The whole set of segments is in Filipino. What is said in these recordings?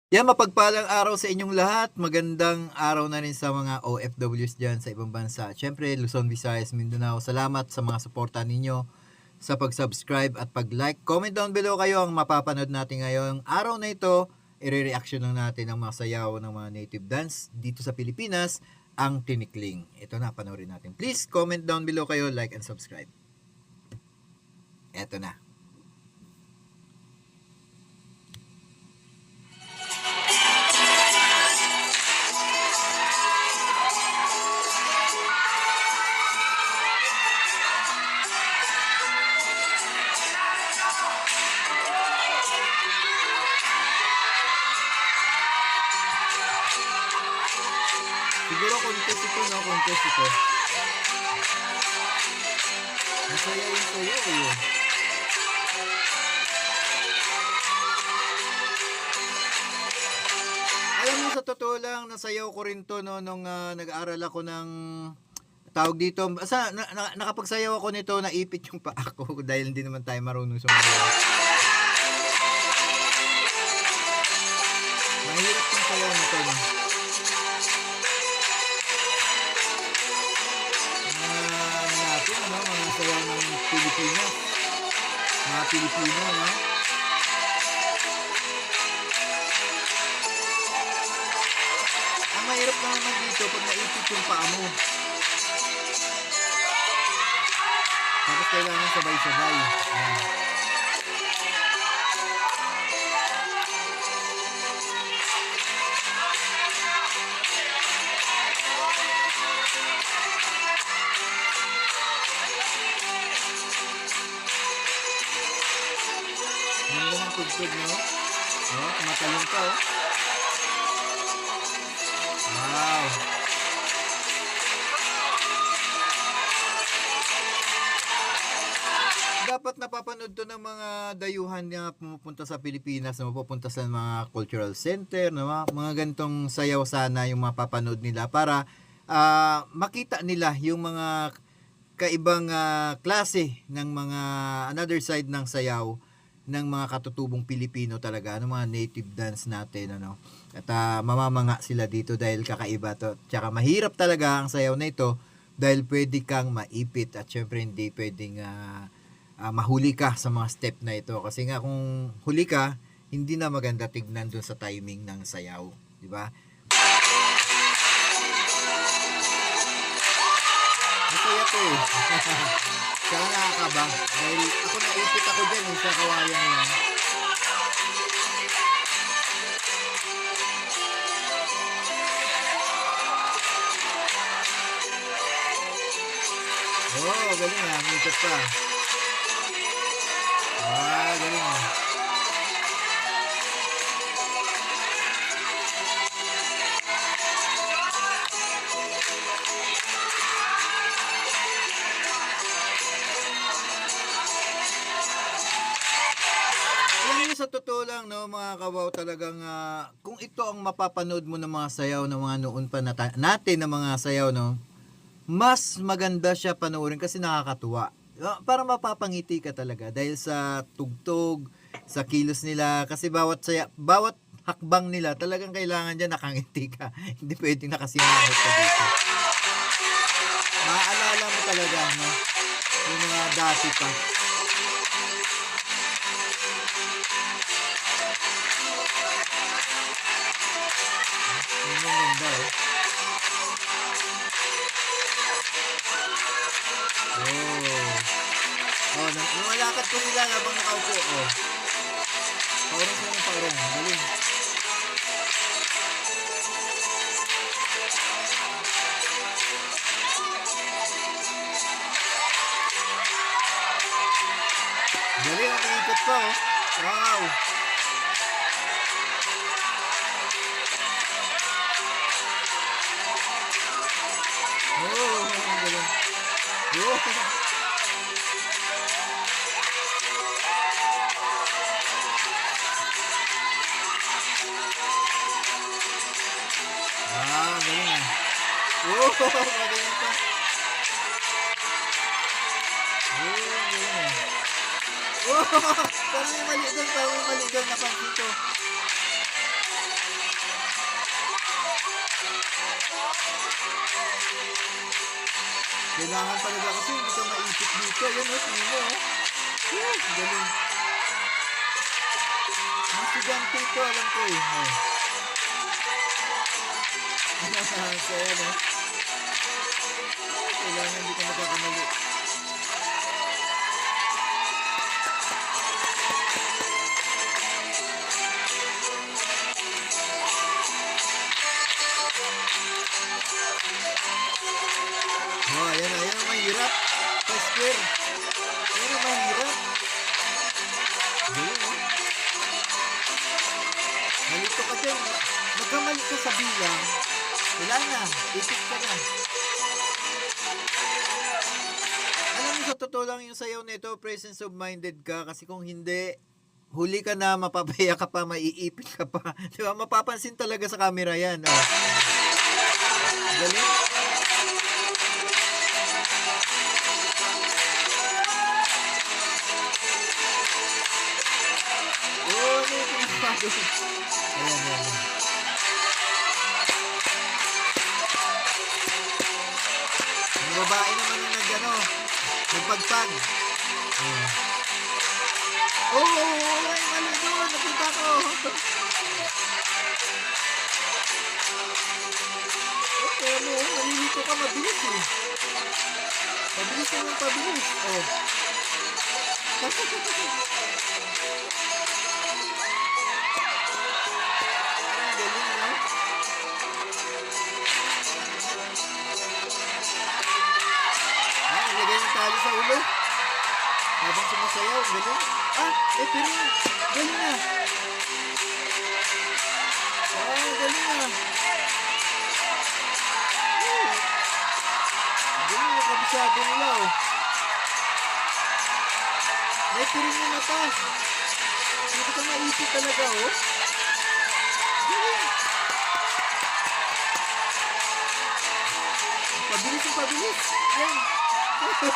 Yan, mapagpalang araw sa inyong lahat. Magandang araw na rin sa mga OFWs diyan sa ibang bansa. Siyempre, Luzon, Visayas, Mindanao. Salamat sa mga suporta ninyo sa pag-subscribe at pag-like. Comment down below kayo ang mapapanood natin ngayong araw na ito. I-reaction lang natin ang mga sayaw ng mga native dance dito sa Pilipinas, ang tinikling. Ito na, panoorin natin. Please comment down below kayo, like and subscribe. Ito na. Siguro contest ito, no? Contest ito. Masaya yung sayo eh. Alam mo, sa totoo lang, nasayaw ko rin to, no, nung nag-aaral ako ng tawag dito. Nakapagsayaw ako nito, naipit yung paa ko dahil hindi naman tayo marunong sumayaw. Mahirap yung sayaw nito, no? Natin, ano, mga sayaw ng Pilipinas. Mga Pilipino, no? Ang mahirap na naman dito pag naipit yung paa mo. Tapos kailangan sabay-sabay. Ayan. Ganda ng tugtog, no? Oh, tumatalong ka, oh. Wow! Dapat napapanood to ng mga dayuhan na pumupunta sa Pilipinas, na pupunta sa mga cultural center, no? Mga ganitong sayaw sana yung mapapanood nila para makita nila yung mga kaibang klase ng mga another side ng sayaw ng mga katutubong Pilipino talaga, ano, mga native dance natin, ano. At mamamanga sila dito dahil kakaiba to. Tsaka mahirap talaga ang sayaw na ito dahil pwede kang maipit at syempre hindi pwedeng mahuli ka sa mga step na ito. Kasi nga kung huli ka, hindi na maganda tignan dun sa timing ng sayaw, di ba? Masaya to eh. Kaya nakakaba. Dahil ako naipit ako dyan eh, sa kawayan na yan. Oh, galing ah. Mikot pa. Galing ah. Sa totoo lang, no, mga kawaw, talagang kung ito ang mapapanood mo ng mga sayaw ng mga noon pa natin na mga sayaw, no, mas maganda siya panoorin kasi nakakatuwa. Para mapapangiti ka talaga dahil sa tugtog, sa kilos nila, kasi bawat hakbang nila talagang kailangan diyan nakangiti ka. Hindi pwedeng nakasinahot ka dito. Maaalala mo talaga, no, yung mga dati pa. Ang ganda eh. Lumalakad ko nila habang nakaupo. Oh. Paurong ko ng paurong. Galing. Galing ang ikot pa, oh. Wow. Oh, galing. Oh. Galing ah. Oh, magaling pa. Galing ah. Oh, parang may mali doon, napansin ko. Kailangan talaga kasi hindi ka maipit dito. Ayan, tingnan mo, galing. Ang estudyante ito, alam ko eh. So, ayan, kailangan hindi ka magkakamali. Ayan ang mahirap. Pa-square. Ayan ang mahirap. Galing, Malito ka dyan. Magkamali ka sa bilang. Wala na. Ipit ka na. Alam mo, sa totoo lang yung sayaw nito, presence of minded ka. Kasi kung hindi, huli ka na, mapapaya ka pa, maiipit ka pa. Diba? Mapapansin talaga sa camera yan. Galing. Ayan. Ang babae naman yung nagpagpag. Ay, mali doon. Nakita ko. Pero nalilito ka, mabilis eh. Pabilis naman, pabilis. Ilagay ng tali sa ulo. Habang sumasayaw, galing. Pero galing na. Galing na. Galing na, kabisado nila May piring yung mata. Hindi ka maipit talaga Galing. Pabilis. Yan. Pabilis.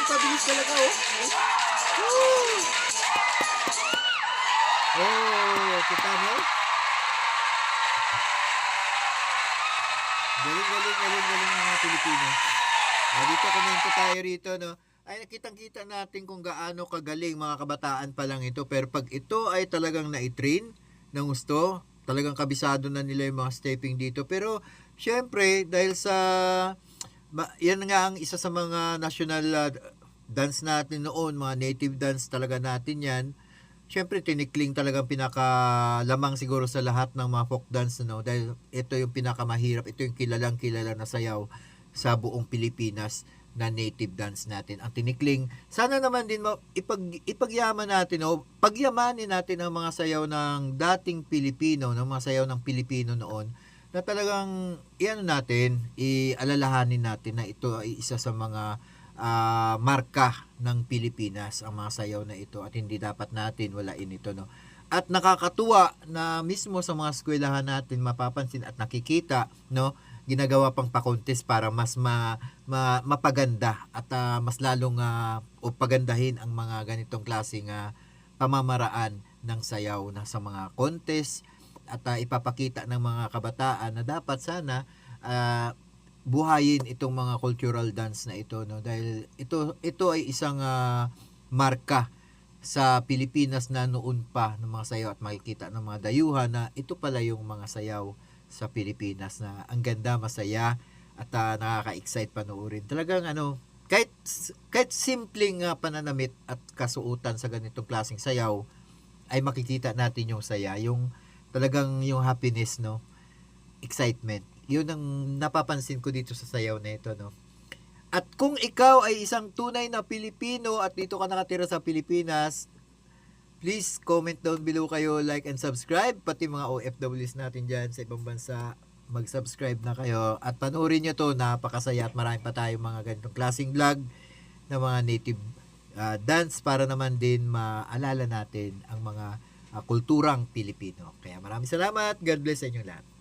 Pabilis talaga kita mo? Galing mga Pilipino. Dito komento tayo rito, ay nakitang-kita natin kung gaano kagaling mga kabataan pa lang ito. Pero pag ito ay talagang na-train ng gusto, talagang kabisado na nila yung mga stepping dito. Pero syempre, dahil sa yan nga ang isa sa mga national dance natin noon, mga native dance talaga natin yan. Syempre, tinikling talagang pinakalamang siguro sa lahat ng mga folk dance, dahil ito yung pinakamahirap, ito yung kilala na sayaw sa buong Pilipinas na native dance natin. Ang tinikling, sana naman din ipagyaman natin, pagyamanin natin ang mga sayaw ng dating Pilipino, ng mga sayaw ng Pilipino noon, na talagang ialalahanin natin na ito ay isa sa mga marka ng Pilipinas, ang mga sayaw na ito, at hindi dapat natin walain ito, At nakakatuwa na mismo sa mga eskwelahan natin mapapansin at nakikita, ginagawa pang pa-contest para mas mapaganda at mas lalong pagandahin ang mga ganitong klaseng pamamaraan ng sayaw na sa mga contest, at ipapakita ng mga kabataan na dapat sana buhayin itong mga cultural dance na ito, dahil ito ay isang marka sa Pilipinas na noon pa ng mga sayaw, at makikita ng mga dayuhan na ito pala yung mga sayaw sa Pilipinas na ang ganda, masaya, at nakaka-excite panoorin. Talagang kahit simpleng pananamit at kasuotan sa ganitong klaseng sayaw ay makikita natin yung saya, yung talagang yung happiness, excitement. Yun ang napapansin ko dito sa sayaw na ito, At kung ikaw ay isang tunay na Pilipino at dito ka nakatira sa Pilipinas, please comment down below kayo, like and subscribe. Pati mga OFWs natin dyan sa ibang bansa, mag-subscribe na kayo. At panoorin nyo to, napakasaya, at marami pa tayong mga ganitong klaseng vlog na mga native dance para naman din maalala natin ang mga kulturang Pilipino. Kaya maraming salamat. God bless sa inyo lahat.